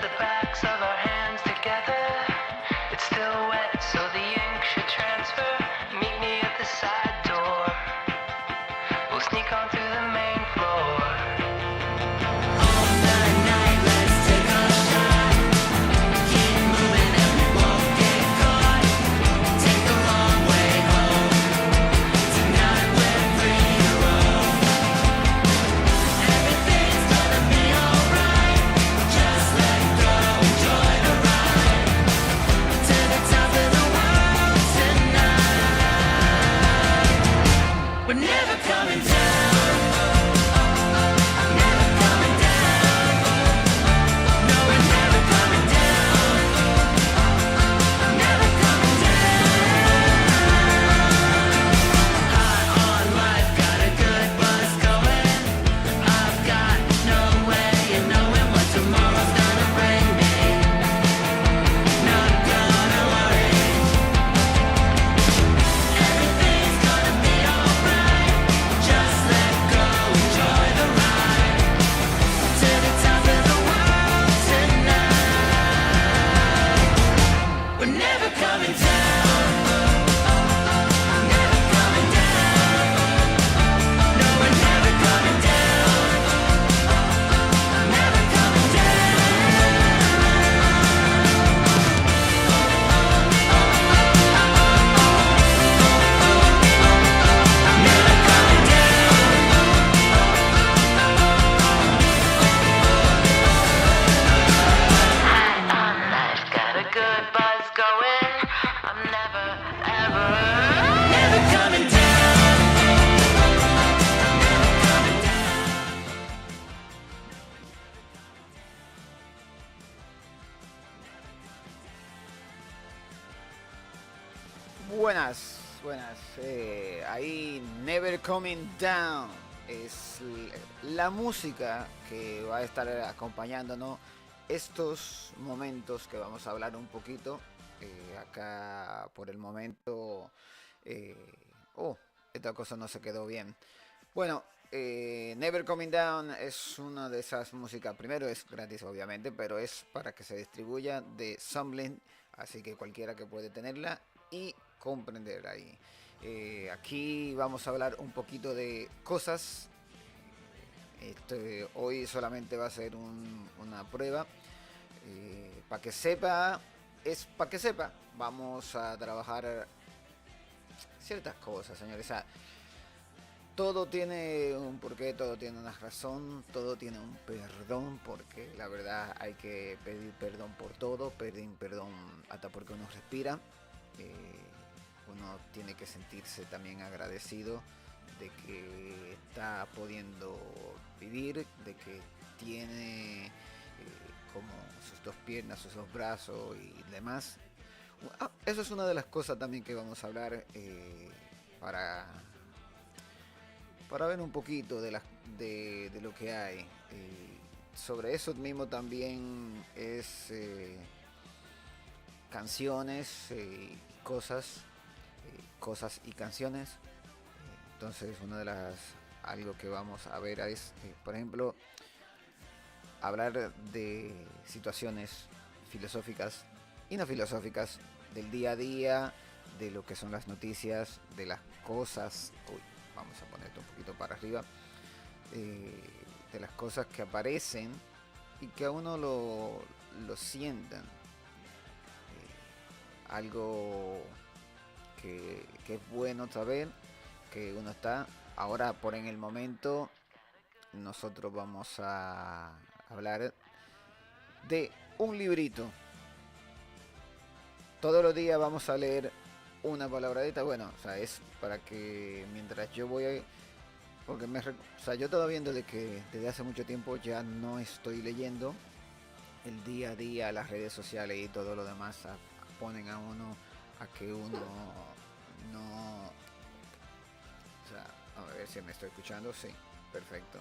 the backs of our hands together. It's still wet, so the ink should transfer. Meet me at the side door. We'll sneak on through the main floor. All night, night, let's take a shot. Keep moving and we won't get caught. Take the long way home. Tonight we're free to roam. Everything's gonna be alright. Just let go, enjoy the ride. To the top of the world tonight. We're never coming down. Never coming down. No, we're never coming down. Never coming down. High on life, got a good buzz going. I've got no way of knowing what tomorrow's gonna bring me. Not gonna worry. Everything's gonna be alright. Just let go, enjoy the ride. To the top of the world tonight. We're never coming down. Never coming down. No, we're never coming down. Never coming High on life, got a good buzz going. I'm never, ever, never coming down. Never coming down. Buenas, buenas. Ahí Never Coming Down es la música que va a estar acompañándonos estos momentos que vamos a hablar un poquito. Acá por el momento... eh, oh, esta cosa no se quedó bien. Bueno, Never Coming Down es una de esas músicas. Primero es gratis, obviamente, pero es para que se distribuya de Summling, así que cualquiera que puede tenerla y comprender ahí. Aquí vamos a hablar un poquito de cosas. Hoy solamente va a ser una prueba. Para que sepa, es para que sepa. Vamos a trabajar ciertas cosas, señores. O sea, todo tiene un porqué, todo tiene una razón, todo tiene un perdón, porque la verdad hay que pedir perdón por todo, pedir perdón hasta porque uno respira. Uno tiene que sentirse también agradecido de que está pudiendo vivir, de que tiene como sus dos piernas, sus dos brazos y demás. Eso es una de las cosas también que vamos a hablar para ver un poquito de lo que hay. Sobre eso mismo también es canciones, cosas y canciones. Entonces algo que vamos a ver es, por ejemplo, hablar de situaciones filosóficas y no filosóficas del día a día, de lo que son las noticias, de las cosas. Uy, vamos a ponerte un poquito para arriba. De las cosas que aparecen y que a uno lo sientan. Algo que es bueno saber que uno está. Ahora, por en el momento, nosotros vamos a hablar de un librito. Todos los días vamos a leer una palabradita. Bueno, o sea, es para que mientras yo voy, porque o sea, yo estaba viendo de que desde hace mucho tiempo ya no estoy leyendo. El día a día, las redes sociales y todo lo demás ponen a uno a que uno no... O sea, a ver si me estoy escuchando. Sí, perfecto.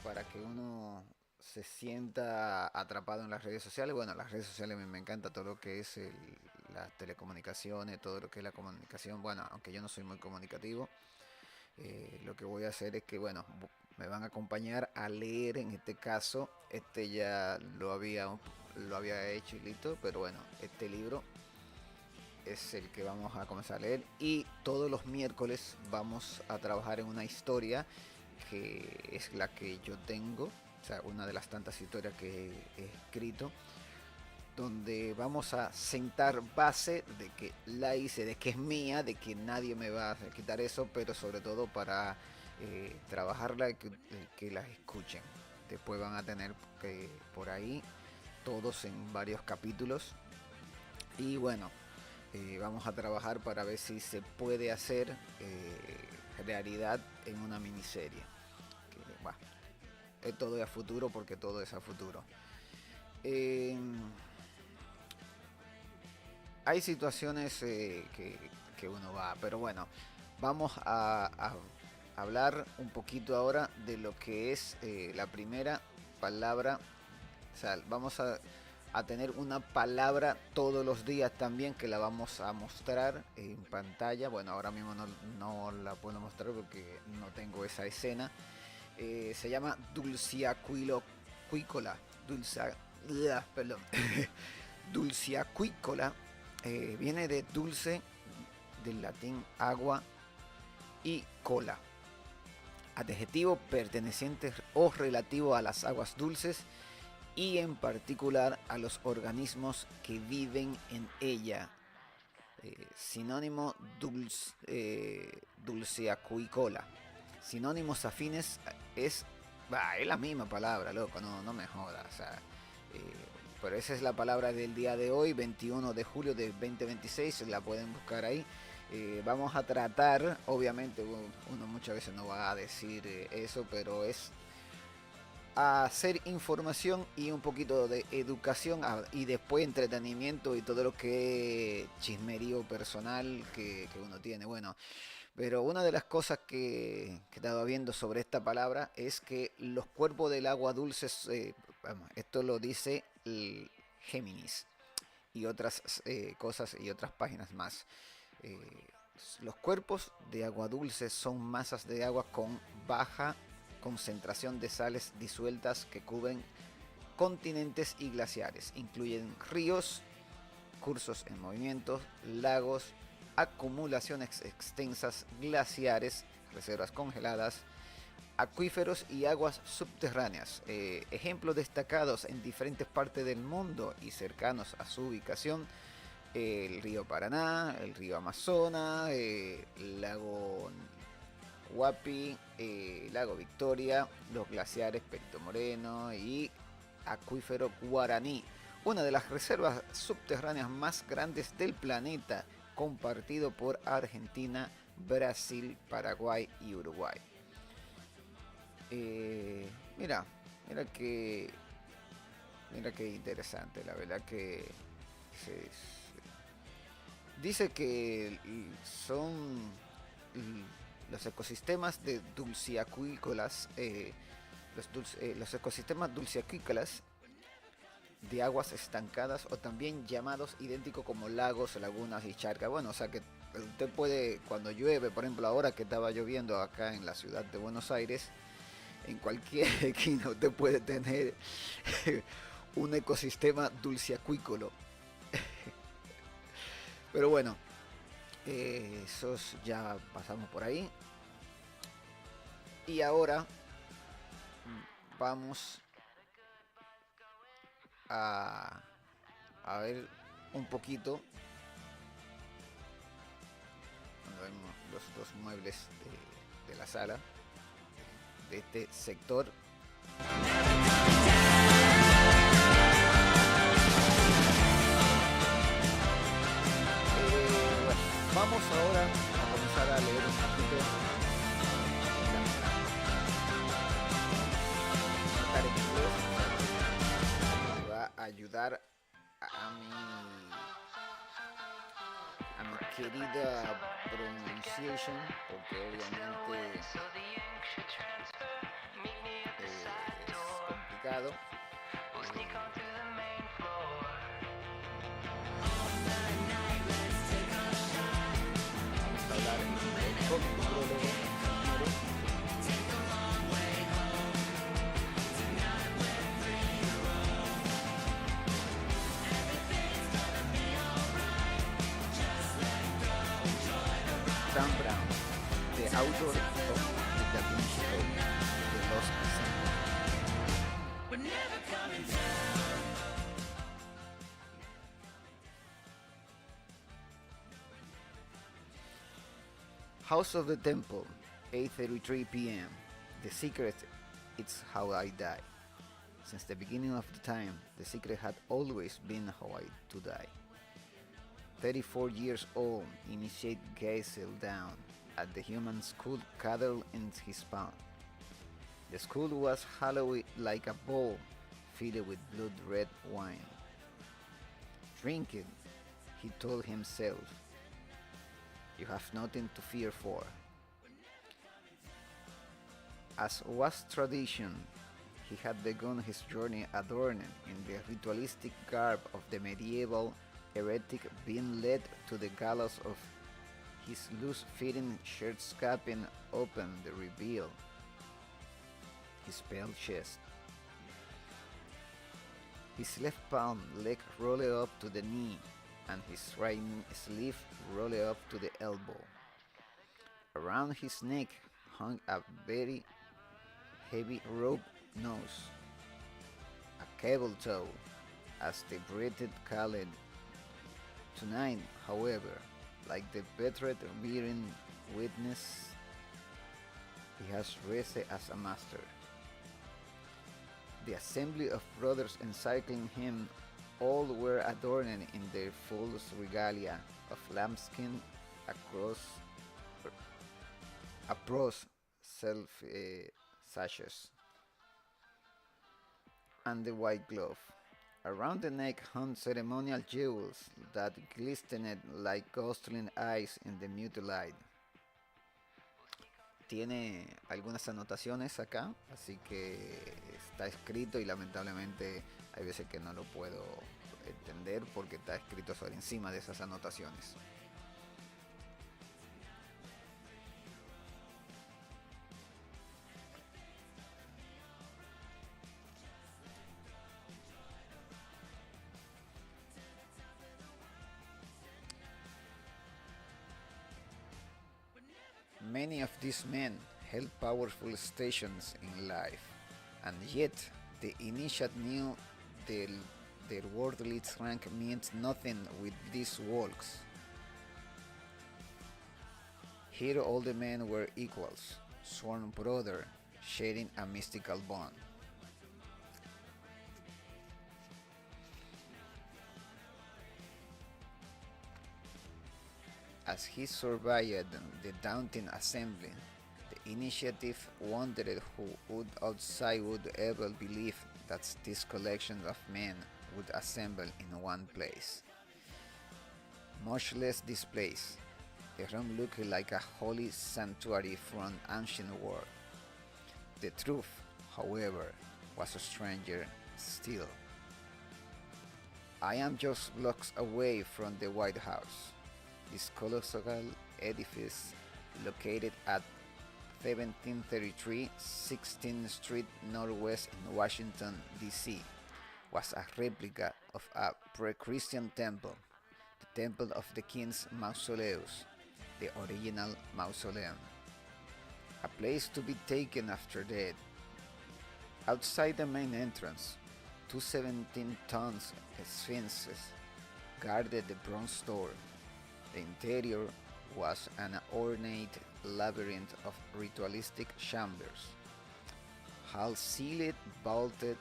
Para que uno se sienta atrapado en las redes sociales. Bueno, las redes sociales me encanta todo lo que es las telecomunicaciones, todo lo que es la comunicación. Bueno, aunque yo no soy muy comunicativo, lo que voy a hacer es que, bueno, me van a acompañar a leer. En este caso, este ya lo había hecho y listo, pero bueno, este libro es el que vamos a comenzar a leer, y todos los miércoles vamos a trabajar en una historia que es la que yo tengo, o sea, una de las tantas historias que he escrito, donde vamos a sentar base de que la hice, de que es mía, de que nadie me va a quitar eso, pero sobre todo para trabajarla y que las escuchen. Después van a tener que por ahí todos en varios capítulos, y bueno, vamos a trabajar para ver si se puede hacer realidad en una miniserie. Que, bah, es todo a futuro, porque todo es a futuro. Hay situaciones que uno va, pero bueno, vamos a hablar un poquito ahora de lo que es la primera palabra. O sea, vamos a tener una palabra todos los días también, que la vamos a mostrar en pantalla. Bueno, ahora mismo no la puedo mostrar porque no tengo esa escena. Se llama dulciacuícola. Perdón. Dulciacuícola. Viene de dulce, del latín agua, y cola. Adjetivo perteneciente o relativo a las aguas dulces, y en particular a los organismos que viven en ella. Sinónimo dulceacuícola. Sinónimos afines es la misma palabra, loco, no me jodas. O sea, pero esa es la palabra del día de hoy, 21 de julio de 2026, la pueden buscar ahí. Vamos a tratar, obviamente uno muchas veces no va a decir eso, pero es hacer información y un poquito de educación, y después entretenimiento y todo lo que es chismerío personal que uno tiene. Bueno, pero una de las cosas que estaba viendo sobre esta palabra es que los cuerpos del agua dulce, esto lo dice el Géminis y otras cosas y otras páginas más. Los cuerpos de agua dulce son masas de agua con baja concentración de sales disueltas que cubren continentes y glaciares. Incluyen ríos, cursos en movimiento, lagos, acumulaciones extensas, glaciares, reservas congeladas, acuíferos y aguas subterráneas. Ejemplos destacados en diferentes partes del mundo y cercanos a su ubicación: el río Paraná, el río Amazonas, el lago Huapi, lago Victoria, los glaciares Perito Moreno y acuífero Guaraní, una de las reservas subterráneas más grandes del planeta, compartido por Argentina, Brasil, Paraguay y Uruguay. Mira que interesante, la verdad que dice que son los ecosistemas de dulciacuícolas, los ecosistemas dulciacuícolas de aguas estancadas, o también llamados idénticos como lagos, lagunas y charcas. Bueno, o sea que usted puede, cuando llueve, por ejemplo ahora que estaba lloviendo acá en la ciudad de Buenos Aires, en cualquier esquina usted puede tener un ecosistema dulciacuícolo. Pero bueno, esos ya pasamos por ahí. Y ahora vamos a ver un poquito. Cuando vemos los dos muebles de la sala, de este sector. Vamos ahora a comenzar a leer un poquito. Me va a ayudar a mi querida pronunciation, porque obviamente es complicado. Vamos a hablar con el prólogo. author of the Da Vinci Code, The Lost Symbol. House of the Temple, 8:33 p.m. The secret, it's how I die. Since the beginning of the time, the secret had always been how I to die. 34 years old, initiate Geisel down at the human skull cuddled in his palm. The skull was hollow like a bowl filled with blood red wine. Drink it, he told himself. You have nothing to fear for. As was tradition, he had begun his journey adorned in the ritualistic garb of the medieval heretic, being led to the gallows of his loose-fitting shirt scapping open the reveal his pale chest. His left palm leg rolled up to the knee, and his right sleeve rolled up to the elbow. Around his neck hung a very heavy rope nose, a cable tow, as the breathed Khaled. Tonight, however, like the veteran bearing witness, he has risen as a master. The assembly of brothers encircling him, all were adorned in their full regalia of lambskin across self sashes, and the white glove. Around the neck hung ceremonial jewels that glistened like ghostly eyes in the mute light. Tiene algunas anotaciones acá, así que está escrito y lamentablemente hay veces que no lo puedo entender porque está escrito sobre encima de esas anotaciones. Many of these men held powerful stations in life, and yet the initiate knew their worldly rank meant nothing with these walks. Here all the men were equals, sworn brother, sharing a mystical bond. As he surveyed the daunting assembly, the initiative wondered who would outside would ever believe that this collection of men would assemble in one place. Much less this place. The room looked like a holy sanctuary from ancient world. The truth, however, was a stranger still. I am just blocks away from the White House. This colossal edifice, located at 1733 16th Street Northwest in Washington, D.C., was a replica of a pre-Christian temple, the Temple of the King's Mausoleus, the original mausoleum, a place to be taken after death. Outside the main entrance, two 17-ton sphinxes guarded the bronze door. The interior was an ornate labyrinth of ritualistic chambers, hall-ceiled, vaulted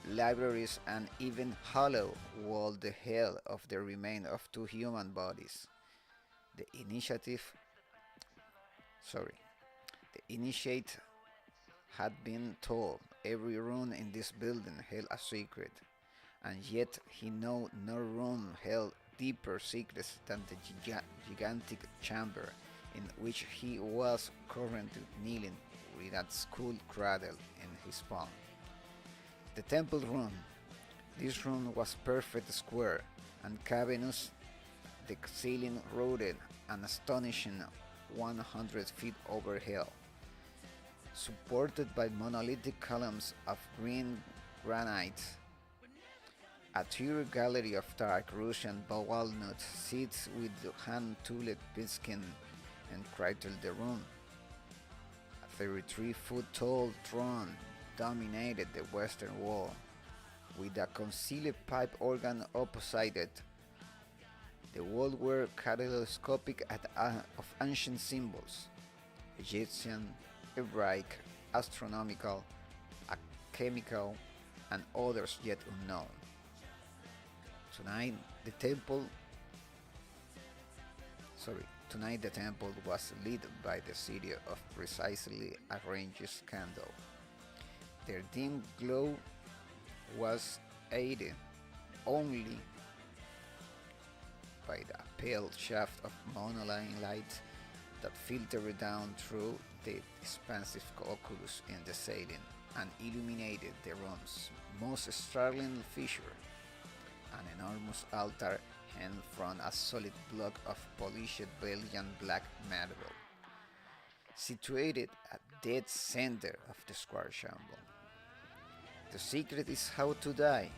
libraries, and even hollow walled the hell of the remains of two human bodies. The initiate had been told every room in this building held a secret, and yet he knew no room held deeper secrets than the gigantic chamber in which he was currently kneeling with a skull cradle in his palm. The temple room. This room was perfect square and cavernous, the ceiling rooted an astonishing 100 feet over hill, supported by monolithic columns of green granite. A tour gallery of dark Russian walnut seats with hand-tooled piskin and cradled the room. A 33-foot tall throne dominated the western wall, with a concealed pipe organ opposite it. The walls were kaleidoscopic of ancient symbols: Egyptian, Hebraic, astronomical, alchemical, and others yet unknown. Tonight, the temple Tonight the temple was lit by the city of precisely arranged candles. Their dim glow was aided only by the pale shaft of monoline light that filtered down through the expansive oculus in the ceiling and illuminated the room's most startling feature: an enormous altar hung from a solid block of polished Belgian black marble, situated at dead center of the square chamber. The secret is how to die,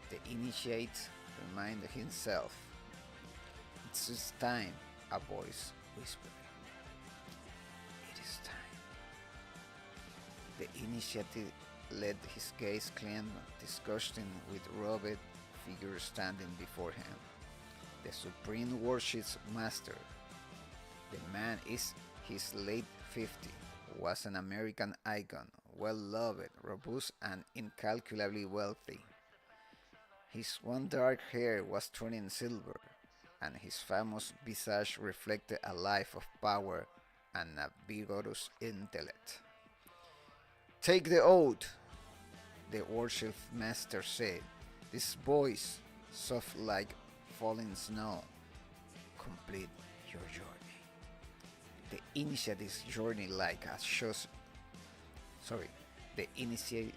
the initiate reminded himself. It's just time, a voice whispered. It is time. The initiate let his gaze climb, disgusting with robed figure standing before him. The supreme worship's master. The man is his late 50, was an American icon, well loved, robust, and incalculably wealthy. His one dark hair was turning silver, and his famous visage reflected a life of power and a vigorous intellect. Take the oath, the worship master said, this voice, soft like falling snow. Complete your journey. The initiate's journey like a sorry, the initiate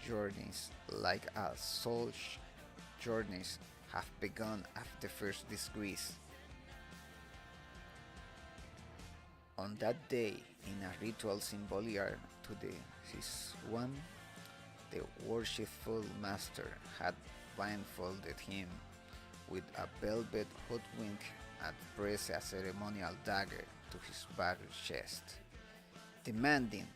journeys like a soul's journeys have begun after first disgrace. On that day, in a ritual similar to his one, the worshipful master had blindfolded him with a velvet hoodwink and pressed a ceremonial dagger to his battered chest, demanding,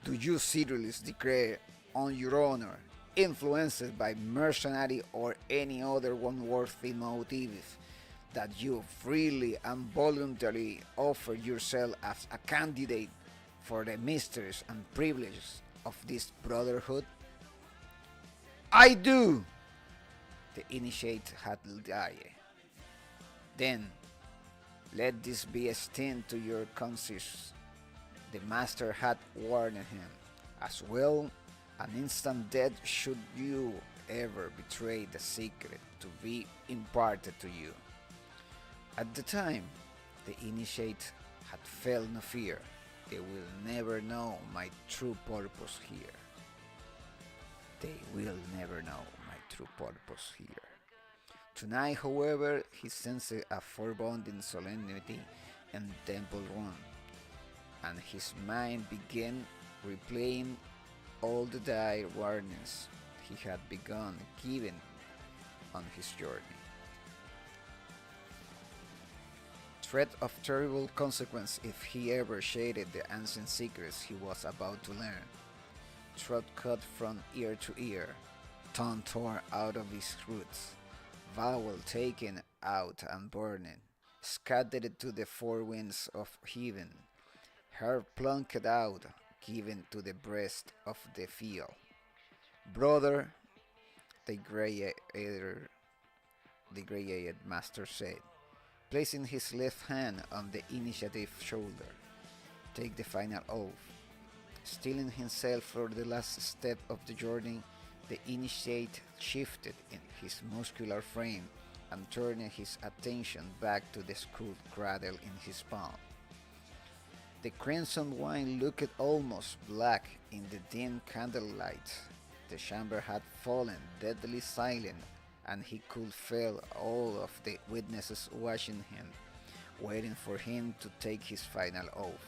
"Do you seriously declare on your honor, influenced by mercenary or any other unworthy motive, that you freely and voluntarily offer yourself as a candidate for the mysteries and privileges of this brotherhood?" "I do!" the initiate had lied. "Then let this be a sting to your conscience," the master had warned him. "As well, an instant death should you ever betray the secret to be imparted to you." At the time, the initiate had felt no fear. They will never know my true purpose here. They will never know my true purpose here. Tonight, however, he sensed a foreboding solemnity in the temple room, and his mind began replaying all the dire warnings he had begun giving on his journey. Threat of terrible consequence if he ever shaded the ancient secrets he was about to learn. Throat cut from ear to ear, tongue torn out of his roots, vowel taken out and burning, scattered to the four winds of heaven, hair plucked out, given to the breast of the field. "Brother," the gray-haired master said, placing his left hand on the initiative's shoulder, "take the final oath." Steeling himself for the last step of the journey, the initiate shifted in his muscular frame and turned his attention back to the skull cradle in his palm. The crimson wine looked almost black in the dim candlelight. The chamber had fallen deadly silent, and he could feel all of the witnesses watching him, waiting for him to take his final oath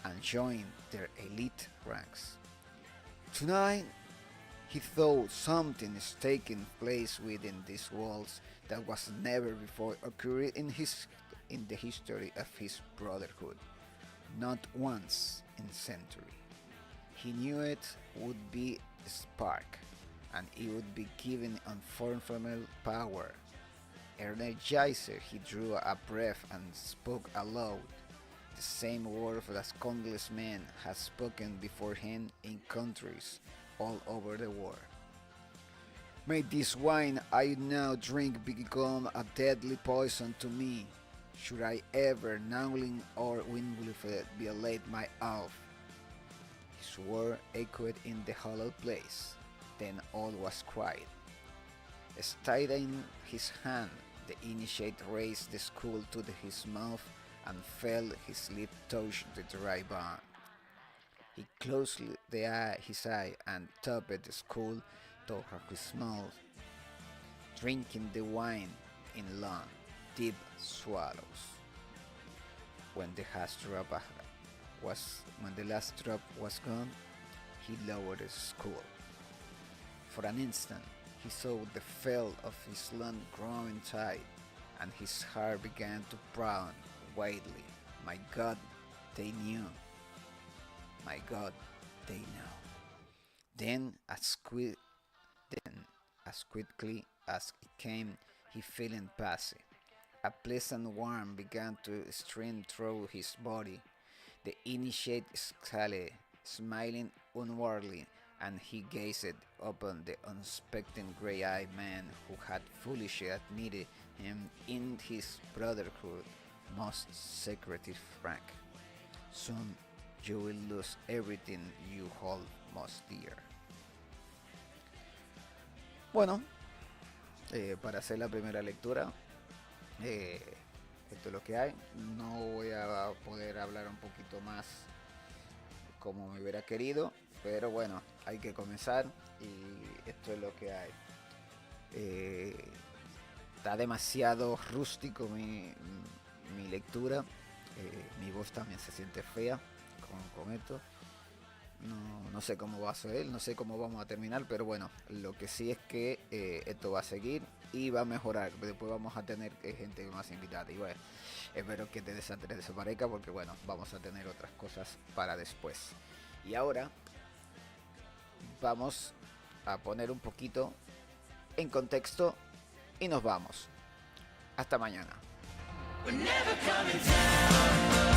and join their elite ranks. Tonight, he thought something is taking place within these walls that was never before occurred in his in the history of his brotherhood, not once in a century. He knew it would be a spark, and it would be given unformable power. Energizer, he drew a breath and spoke aloud, the same word that countless men had spoken before him in countries all over the world. May this wine I now drink become a deadly poison to me, should I ever knowingly or willfully violate my oath. His word echoed in the hollow place. Then all was quiet. Steadying his hand, the initiate raised the skull to his mouth and felt his lip touch the dry bone. He closed his eye and tapped the skull toward his mouth, drinking the wine in long, deep swallows. When the last drop was gone, he lowered his skull. For an instant, he saw the fell of his long growing tide, and his heart began to pound wildly. My God, they knew. My God, they know. Then, as quickly as it came, he felt passive. A pleasant warmth began to stream through his body. The initiate exhaled, smiling inwardly, and he gazed upon the unsuspecting grey-eyed man who had foolishly admitted him in his brotherhood most secretive rank. Soon you will lose everything you hold most dear. Bueno, para hacer la primera lectura, esto es lo que hay. No voy a poder hablar un poquito más como me hubiera querido, pero bueno, hay que comenzar y esto es lo que hay. Está demasiado rústico mi lectura. Mi voz también se siente fea con esto. No sé cómo va a ser, no sé cómo vamos a terminar, pero bueno, lo que sí es que esto va a seguir y va a mejorar. Después vamos a tener gente más invitada y bueno, espero que te desaparezca porque bueno, vamos a tener otras cosas para después. Y ahora vamos a poner un poquito en contexto y nos vamos. Hasta mañana. We're never coming down.